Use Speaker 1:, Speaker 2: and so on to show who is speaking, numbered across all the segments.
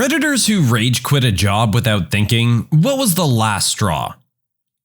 Speaker 1: Redditors who rage quit a job without thinking, what was the last straw?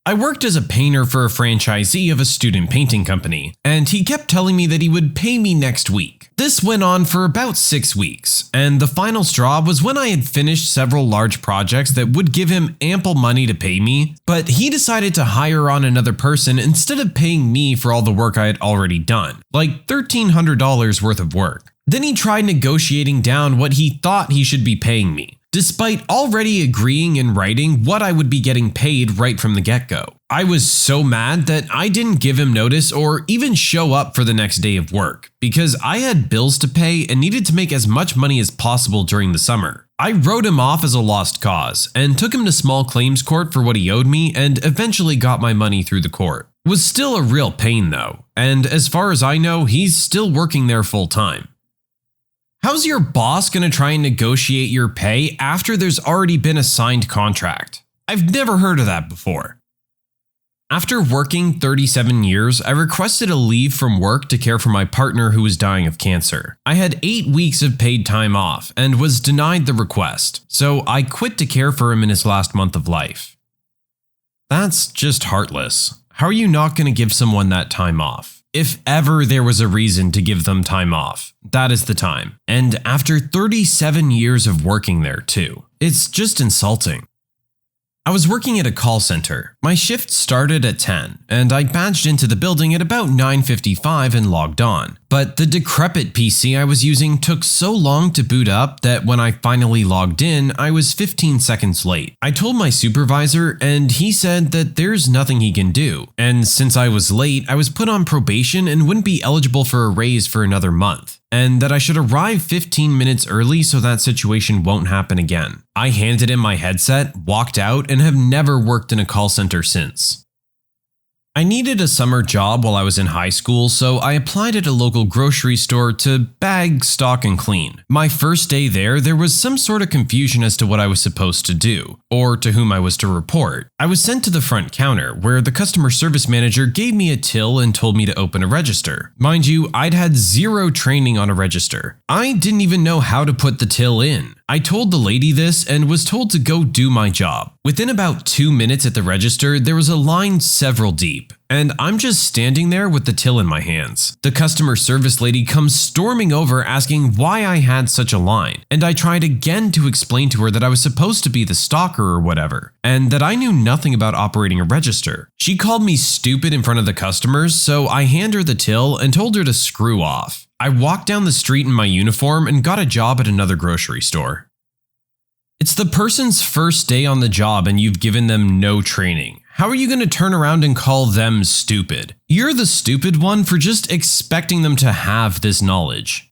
Speaker 1: I worked as a painter for a franchisee of a student painting company, and he kept telling me that he would pay me next week. This went on for about 6 weeks, and the final straw was when I had finished several large projects that would give him ample money to pay me, but he decided to hire on another person instead of paying me for all the work I had already done, like $1,300 worth of work. Then he tried negotiating down what he thought he should be paying me, despite already agreeing in writing what I would be getting paid right from the get-go. I was so mad that I didn't give him notice or even show up for the next day of work, because I had bills to pay and needed to make as much money as possible during the summer. I wrote him off as a lost cause and took him to small claims court for what he owed me and eventually got my money through the court. It was still a real pain though, and as far as I know, he's still working there full time. How's your boss going to try and negotiate your pay after there's already been a signed contract? I've never heard of that before. After working 37 years, I requested a leave from work to care for my partner who was dying of cancer. I had 8 weeks of paid time off and was denied the request, so I quit to care for him in his last month of life. That's just heartless. How are you not going to give someone that time off? If ever there was a reason to give them time off, that is the time. And after 37 years of working there too. It's just insulting. I was working at a call center. My shift started at 10, and I badged into the building at about 9:55 and logged on. But the decrepit PC I was using took so long to boot up that when I finally logged in, I was 15 seconds late. I told my supervisor, and he said that there's nothing he can do. And since I was late, I was put on probation and wouldn't be eligible for a raise for another month, and that I should arrive 15 minutes early so that situation won't happen again. I handed him my headset, walked out, and have never worked in a call center since. I needed a summer job while I was in high school, so I applied at a local grocery store to bag, stock, and clean. My first day there was some sort of confusion as to what I was supposed to do, or to whom I was to report. I was sent to the front counter, where the customer service manager gave me a till and told me to open a register. Mind you, I'd had zero training on a register. I didn't even know how to put the till in. I told the lady this and was told to go do my job. Within about 2 minutes at the register, there was a line several deep, and I'm just standing there with the till in my hands. The customer service lady comes storming over asking why I had such a line, and I tried again to explain to her that I was supposed to be the stalker or whatever, and that I knew nothing about operating a register. She called me stupid in front of the customers, so I handed her the till and told her to screw off. I walked down the street in my uniform and got a job at another grocery store. It's the person's first day on the job and you've given them no training. How are you going to turn around and call them stupid? You're the stupid one for just expecting them to have this knowledge.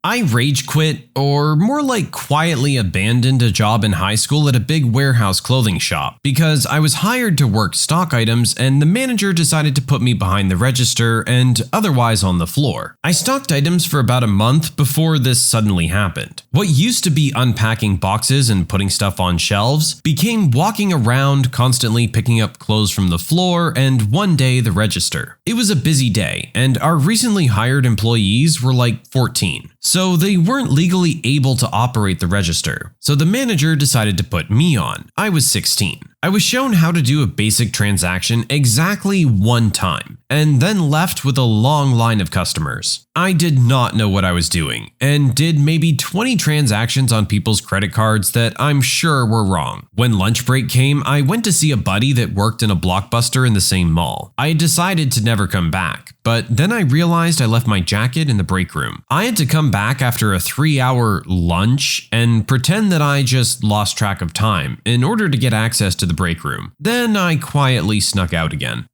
Speaker 1: I rage quit, or more like quietly abandoned a job in high school at a big warehouse clothing shop because I was hired to work stock items and the manager decided to put me behind the register and otherwise on the floor. I stocked items for about a month before this suddenly happened. What used to be unpacking boxes and putting stuff on shelves became walking around, constantly picking up clothes from the floor, and one day the register. It was a busy day, and our recently hired employees were like 14. So they weren't legally able to operate the register. So the manager decided to put me on. I was 16. I was shown how to do a basic transaction exactly one time, and then left with a long line of customers. I did not know what I was doing, and did maybe 20 transactions on people's credit cards that I'm sure were wrong. When lunch break came, I went to see a buddy that worked in a Blockbuster in the same mall. I decided to never come back, but then I realized I left my jacket in the break room. I had to come back after a 3-hour lunch and pretend that I just lost track of time in order to get access to the break room. Then I quietly snuck out again.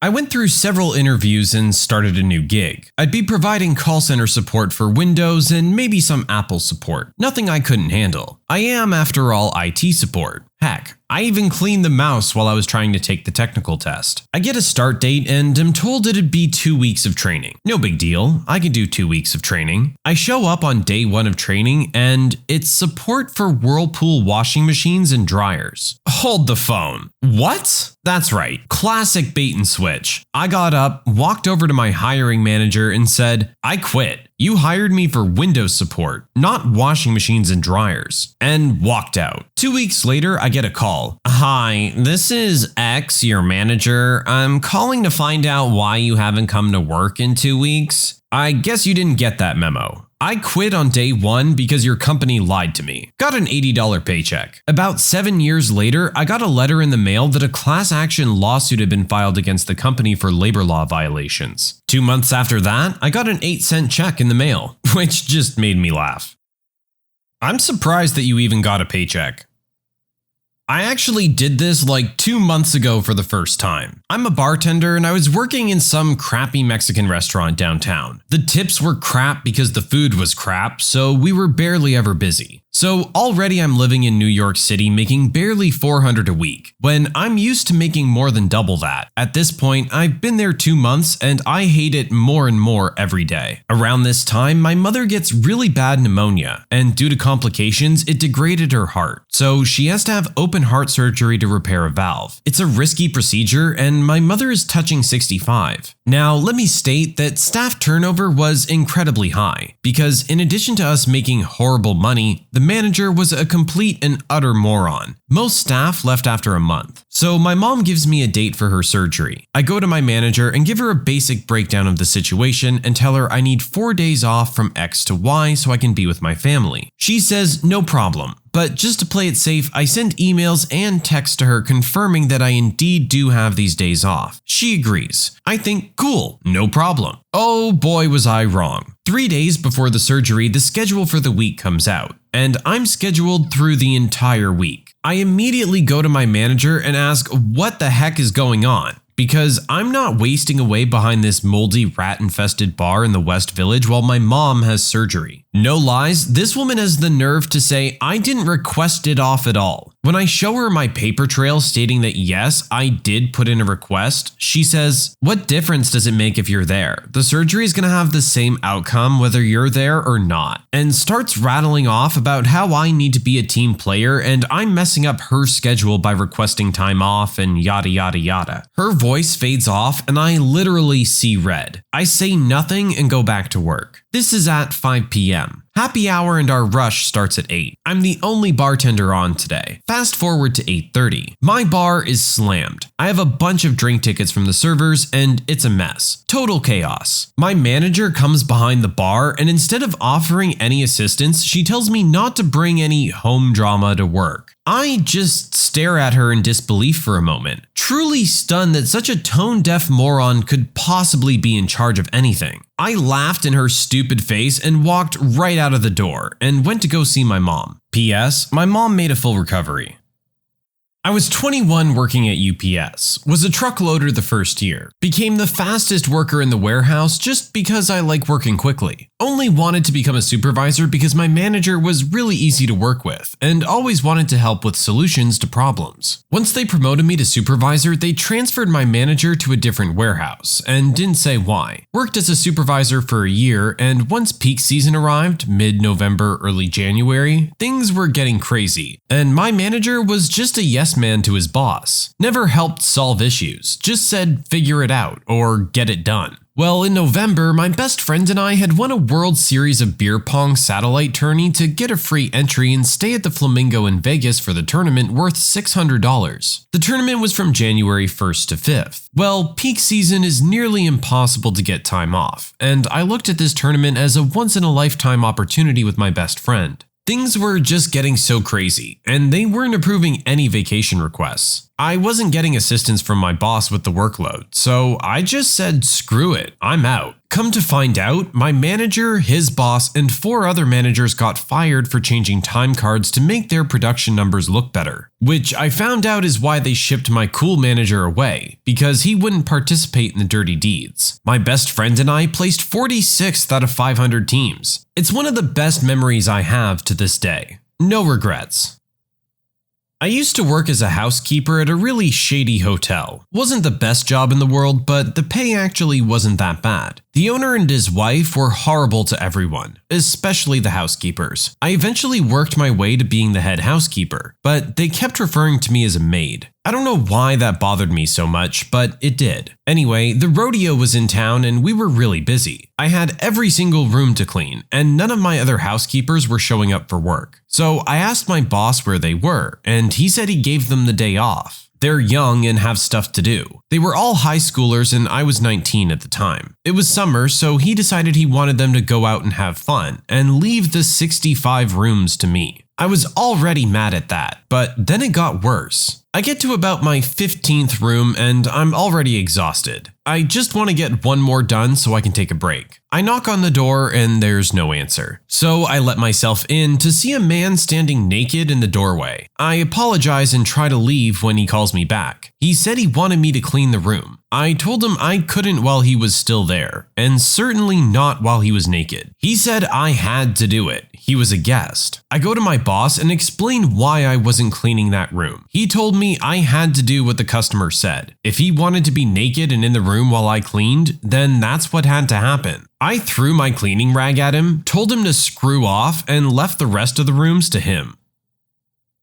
Speaker 1: I went through several interviews and started a new gig. I'd be providing call center support for Windows and maybe some Apple support. Nothing I couldn't handle. I am, after all, IT support. Heck, I even cleaned the mouse while I was trying to take the technical test. I get a start date and am told it'd be 2 weeks of training. No big deal, I can do 2 weeks of training. I show up on day 1 of training and it's support for Whirlpool washing machines and dryers. Hold the phone. What? That's right, classic bait and switch. I got up, walked over to my hiring manager and said, I quit. You hired me for Windows support, not washing machines and dryers," and walked out. 2 weeks later, I get a call. "Hi, this is X, your manager. I'm calling to find out why you haven't come to work in 2 weeks. I guess you didn't get that memo. I quit on day 1 because your company lied to me. Got an $80 paycheck. About 7 years later, I got a letter in the mail that a class action lawsuit had been filed against the company for labor law violations. 2 months after that, I got an 8-cent check in the mail, which just made me laugh. I'm surprised that you even got a paycheck. I actually did this like 2 months ago for the first time. I'm a bartender and I was working in some crappy Mexican restaurant downtown. The tips were crap because the food was crap, so we were barely ever busy. So already I'm living in New York City making barely $400 a week, when I'm used to making more than double that. At this point, I've been there 2 months and I hate it more and more every day. Around this time, my mother gets really bad pneumonia, and due to complications, it degraded her heart. So she has to have open heart surgery to repair a valve. It's a risky procedure and my mother is touching 65. Now, let me state that staff turnover was incredibly high, because in addition to us making horrible money, the manager was a complete and utter moron. Most staff left after a month. So my mom gives me a date for her surgery. I go to my manager and give her a basic breakdown of the situation and tell her I need 4 days off from X to Y so I can be with my family. She says no problem. But just to play it safe, I send emails and texts to her confirming that I indeed do have these days off. She agrees. I think, cool, no problem. Oh boy, was I wrong. 3 days before the surgery, the schedule for the week comes out, and I'm scheduled through the entire week. I immediately go to my manager and ask what the heck is going on, because I'm not wasting away behind this moldy, rat-infested bar in the West Village while my mom has surgery. No lies, this woman has the nerve to say I didn't request it off at all. When I show her my paper trail stating that yes, I did put in a request, she says, "What difference does it make if you're there? The surgery is going to have the same outcome whether you're there or not," and starts rattling off about how I need to be a team player and I'm messing up her schedule by requesting time off and yada yada yada. Her voice fades off and I literally see red. I say nothing and go back to work. This is at 5 p.m. Happy hour and our rush starts at 8. I'm the only bartender on today. Fast forward to 8:30. My bar is slammed. I have a bunch of drink tickets from the servers and it's a mess. Total chaos. My manager comes behind the bar and instead of offering any assistance, she tells me not to bring any home drama to work. I just stare at her in disbelief for a moment, truly stunned that such a tone-deaf moron could possibly be in charge of anything. I laughed in her stupid face and walked right out of the door and went to go see my mom. P.S. My mom made a full recovery. I was 21 working at UPS, was a truck loader the first year, became the fastest worker in the warehouse just because I like working quickly. Only wanted to become a supervisor because my manager was really easy to work with and always wanted to help with solutions to problems. Once they promoted me to supervisor, they transferred my manager to a different warehouse and didn't say why. Worked as a supervisor for a year, and once peak season arrived, mid-November, early January, things were getting crazy, and my manager was just a yes man to his boss. Never helped solve issues, just said figure it out or get it done. Well, in November, my best friend and I had won a World Series of Beer Pong satellite tourney to get a free entry and stay at the Flamingo in Vegas for the tournament worth $600. The tournament was from January 1st to 5th. Well, peak season is nearly impossible to get time off, and I looked at this tournament as a once-in-a-lifetime opportunity with my best friend. Things were just getting so crazy, and they weren't approving any vacation requests. I wasn't getting assistance from my boss with the workload, so I just said screw it, I'm out. Come to find out, my manager, his boss, and 4 other managers got fired for changing time cards to make their production numbers look better. Which I found out is why they shipped my cool manager away, because he wouldn't participate in the dirty deeds. My best friend and I placed 46th out of 500 teams. It's one of the best memories I have to this day. No regrets. I used to work as a housekeeper at a really shady hotel. Wasn't the best job in the world, but the pay actually wasn't that bad. The owner and his wife were horrible to everyone. especially the housekeepers. I eventually worked my way to being the head housekeeper, but they kept referring to me as a maid. I don't know why that bothered me so much, but it did. Anyway, the rodeo was in town and we were really busy. I had every single room to clean, and none of my other housekeepers were showing up for work. So I asked my boss where they were, and he said he gave them the day off. They're young and have stuff to do. They were all high schoolers and I was 19 at the time. It was summer, so he decided he wanted them to go out and have fun and leave the 65 rooms to me. I was already mad at that, but then it got worse. I get to about my 15th room and I'm already exhausted. I just want to get one more done so I can take a break. I knock on the door and there's no answer. So I let myself in to see a man standing naked in the doorway. I apologize and try to leave when he calls me back. He said he wanted me to clean the room. I told him I couldn't while he was still there, and certainly not while he was naked. He said I had to do it. He was a guest. I go to my boss and explain why I wasn't cleaning that room. He told me I had to do what the customer said. If he wanted to be naked and in the room while I cleaned, then that's what had to happen. I threw my cleaning rag at him, told him to screw off, and left the rest of the rooms to him.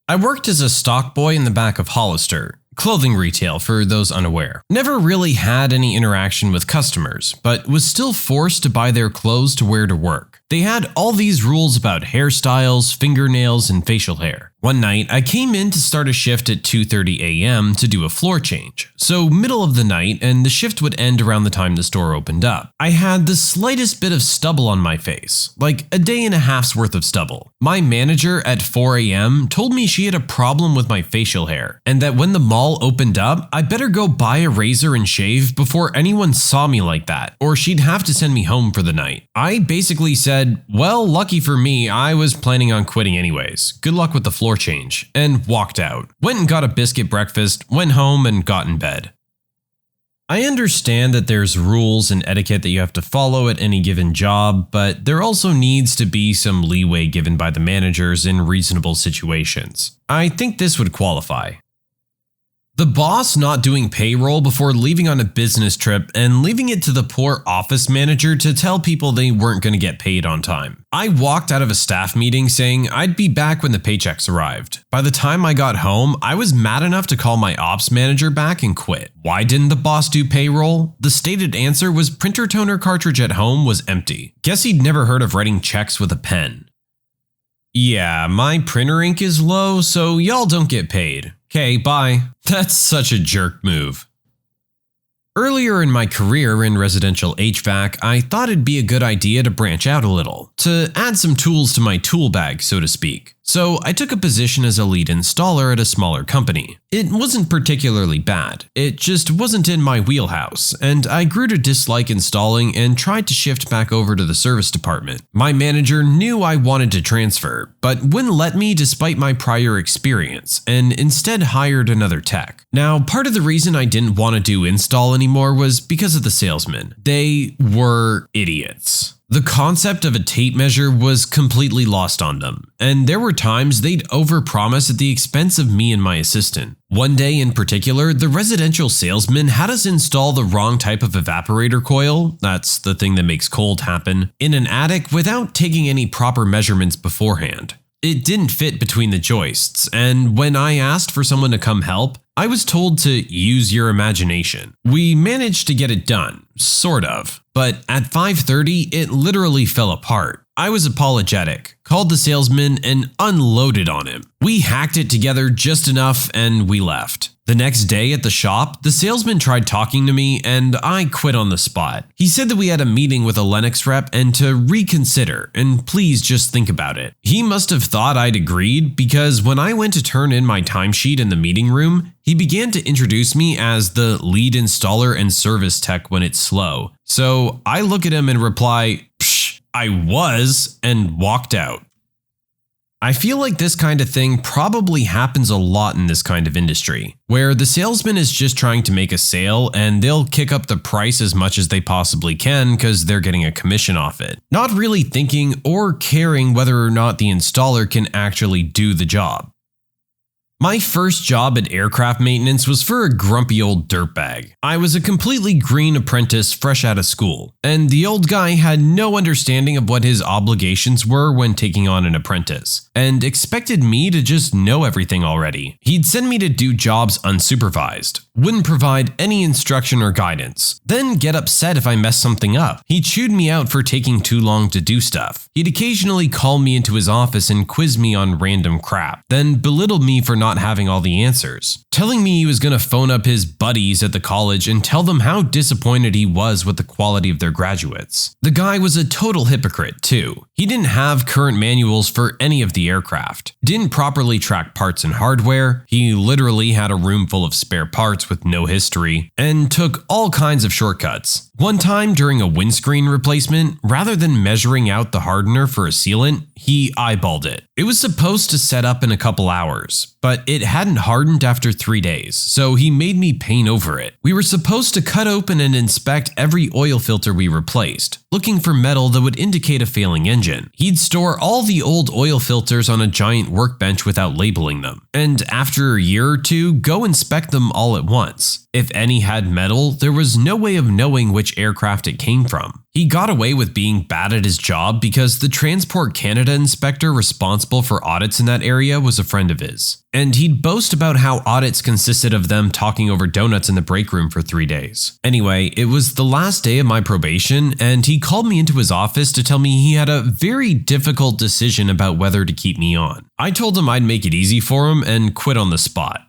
Speaker 1: I worked as a stock boy in the back of Hollister, clothing retail for those unaware. Never really had any interaction with customers, but was still forced to buy their clothes to wear to work. They had all these rules about hairstyles, fingernails, and facial hair. One night, I came in to start a shift at 2:30 a.m. to do a floor change, so middle of the night, and the shift would end around the time the store opened up. I had the slightest bit of stubble on my face, like a day and a half's worth of stubble. My manager at 4 a.m. told me she had a problem with my facial hair, and that when the mall opened up, I better go buy a razor and shave before anyone saw me like that, or she'd have to send me home for the night. I basically said, well, lucky for me, I was planning on quitting anyways. Good luck with the floor change, and walked out. Went and got a biscuit breakfast, went home and got in bed. I understand that there's rules and etiquette that you have to follow at any given job, but there also needs to be some leeway given by the managers in reasonable situations. I think this would qualify. The boss not doing payroll before leaving on a business trip and leaving it to the poor office manager to tell people they weren't going to get paid on time. I walked out of a staff meeting saying I'd be back when the paychecks arrived. By the time I got home, I was mad enough to call my ops manager back and quit. Why didn't the boss do payroll? The stated answer was printer toner cartridge at home was empty. Guess he'd never heard of writing checks with a pen. Yeah, my printer ink is low, so y'all don't get paid. Okay, bye. That's such a jerk move. Earlier in my career in residential HVAC, I thought it'd be a good idea to branch out a little, to add some tools to my tool bag, so to speak. So I took a position as a lead installer at a smaller company. It wasn't particularly bad, it just wasn't in my wheelhouse, and I grew to dislike installing and tried to shift back over to the service department. My manager knew I wanted to transfer, but wouldn't let me despite my prior experience, and instead hired another tech. Now, part of the reason I didn't want to do install anymore was because of the salesmen. They were idiots. The concept of a tape measure was completely lost on them, and there were times they'd overpromise at the expense of me and my assistant. One day in particular, the residential salesman had us install the wrong type of evaporator coil, that's the thing that makes cold happen, in an attic without taking any proper measurements beforehand. It didn't fit between the joists, and when I asked for someone to come help, I was told to use your imagination. We managed to get it done, sort of, but at 5:30 it literally fell apart. I was apologetic, called the salesman and unloaded on him. We hacked it together just enough and we left. The next day at the shop, the salesman tried talking to me and I quit on the spot. He said that we had a meeting with a Lennox rep and to reconsider and please just think about it. He must have thought I'd agreed because when I went to turn in my timesheet in the meeting room, he began to introduce me as the lead installer and service tech when it's slow. So I look at him and reply, "Psh, I was," and walked out. I feel like this kind of thing probably happens a lot in this kind of industry, where the salesman is just trying to make a sale and they'll kick up the price as much as they possibly can because they're getting a commission off it, not really thinking or caring whether or not the installer can actually do the job. My first job at aircraft maintenance was for a grumpy old dirtbag. I was a completely green apprentice fresh out of school, and the old guy had no understanding of what his obligations were when taking on an apprentice, and expected me to just know everything already. He'd send me to do jobs unsupervised, wouldn't provide any instruction or guidance, then get upset if I messed something up. He chewed me out for taking too long to do stuff. He'd occasionally call me into his office and quiz me on random crap, then belittled me for not having all the answers, telling me he was going to phone up his buddies at the college and tell them how disappointed he was with the quality of their graduates. The guy was a total hypocrite too. He didn't have current manuals for any of the aircraft, didn't properly track parts and hardware, he literally had a room full of spare parts with no history, and took all kinds of shortcuts. One time during a windscreen replacement, rather than measuring out the hardener for a sealant, he eyeballed it. It was supposed to set up in a couple hours, but it hadn't hardened after 3 days, so he made me paint over it. We were supposed to cut open and inspect every oil filter we replaced, looking for metal that would indicate a failing engine. He'd store all the old oil filters on a giant workbench without labeling them, and after a year or two, go inspect them all at once. If any had metal, there was no way of knowing which aircraft it came from. He got away with being bad at his job because the Transport Canada inspector responsible for audits in that area was a friend of his. And he'd boast about how audits consisted of them talking over donuts in the break room for 3 days. Anyway, it was the last day of my probation, and he called me into his office to tell me he had a very difficult decision about whether to keep me on. I told him I'd make it easy for him and quit on the spot.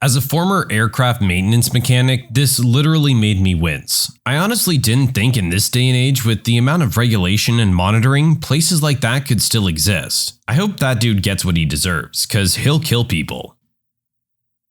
Speaker 1: As a former aircraft maintenance mechanic, this literally made me wince. I honestly didn't think in this day and age, with the amount of regulation and monitoring, places like that could still exist. I hope that dude gets what he deserves, cause he'll kill people.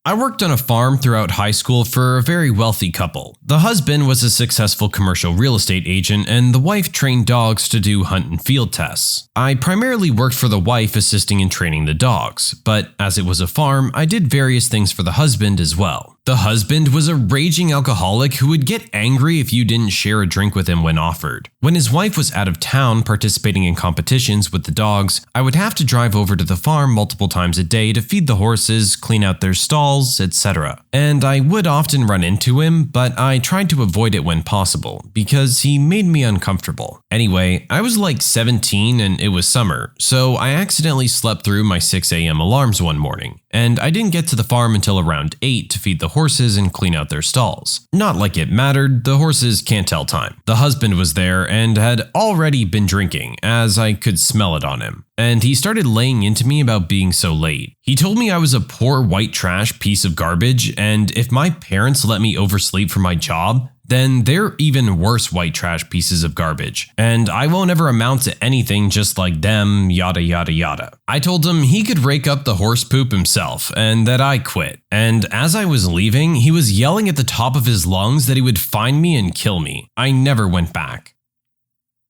Speaker 1: I worked on a farm throughout high school for a very wealthy couple. The husband was a successful commercial real estate agent, and the wife trained dogs to do hunt and field tests. I primarily worked for the wife, assisting in training the dogs, but as it was a farm, I did various things for the husband as well. The husband was a raging alcoholic who would get angry if you didn't share a drink with him when offered. When his wife was out of town participating in competitions with the dogs, I would have to drive over to the farm multiple times a day to feed the horses, clean out their stalls, etc. And I would often run into him, but I tried to avoid it when possible, because he made me uncomfortable. Anyway, I was like 17 and it was summer, so I accidentally slept through my 6 a.m. alarms one morning, and I didn't get to the farm until around 8 to feed the horses and clean out their stalls. Not like it mattered, the horses can't tell time. The husband was there and had already been drinking, as I could smell it on him. And he started laying into me about being so late. He told me I was a poor white trash piece of garbage, and if my parents let me oversleep for my job, then they're even worse white trash pieces of garbage, and I won't ever amount to anything just like them, yada yada yada. I told him he could rake up the horse poop himself, and that I quit. And as I was leaving, he was yelling at the top of his lungs that he would find me and kill me. I never went back.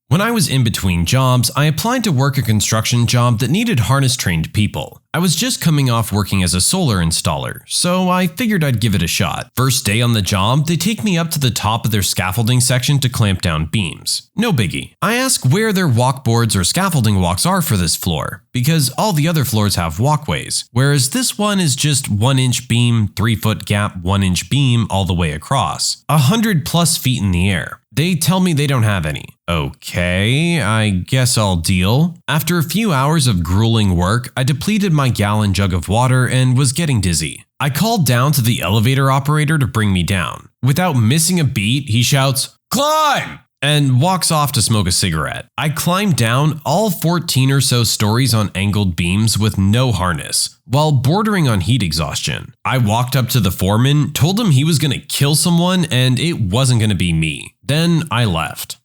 Speaker 1: When I was in between jobs, I applied to work a construction job that needed harness-trained people. I was just coming off working as a solar installer, so I figured I'd give it a shot. First day on the job, they take me up to the top of their scaffolding section to clamp down beams. No biggie. I ask where their walkboards or scaffolding walks are for this floor, because all the other floors have walkways, whereas this one is just 1-inch beam, 3-foot gap, 1-inch beam all the way across, 100+ feet in the air. They tell me they don't have any. Okay, I guess I'll deal. After a few hours of grueling work, I depleted my gallon jug of water and was getting dizzy. I called down to the elevator operator to bring me down. Without missing a beat, he shouts, "Climb!" and walks off to smoke a cigarette. I climbed down all 14 or so stories on angled beams with no harness, while bordering on heat exhaustion. I walked up to the foreman, told him he was going to kill someone and it wasn't going to be me. Then I left.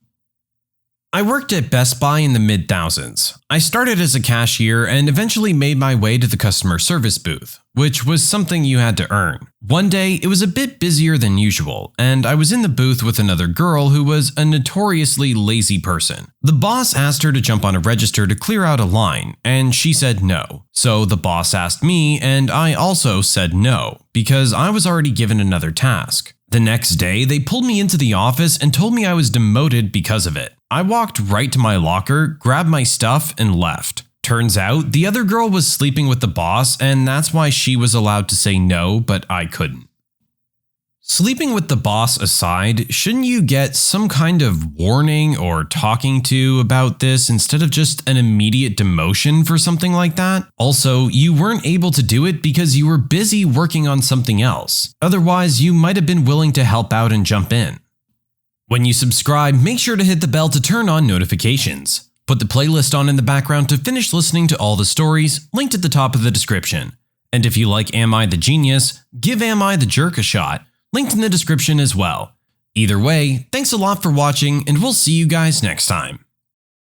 Speaker 1: I worked at Best Buy in the mid-thousands. I started as a cashier and eventually made my way to the customer service booth, which was something you had to earn. One day, it was a bit busier than usual, and I was in the booth with another girl who was a notoriously lazy person. The boss asked her to jump on a register to clear out a line, and she said no. So the boss asked me, and I also said no, because I was already given another task. The next day, they pulled me into the office and told me I was demoted because of it. I walked right to my locker, grabbed my stuff, and left. Turns out, the other girl was sleeping with the boss, and that's why she was allowed to say no, but I couldn't. Sleeping with the boss aside, shouldn't you get some kind of warning or talking to about this instead of just an immediate demotion for something like that? Also, you weren't able to do it because you were busy working on something else. Otherwise, you might have been willing to help out and jump in. When you subscribe, make sure to hit the bell to turn on notifications. Put the playlist on in the background to finish listening to all the stories, linked at the top of the description. And if you like Am I the Genius, give Am I the Jerk a shot, linked in the description as well. Either way, thanks a lot for watching, and we'll see you guys next time.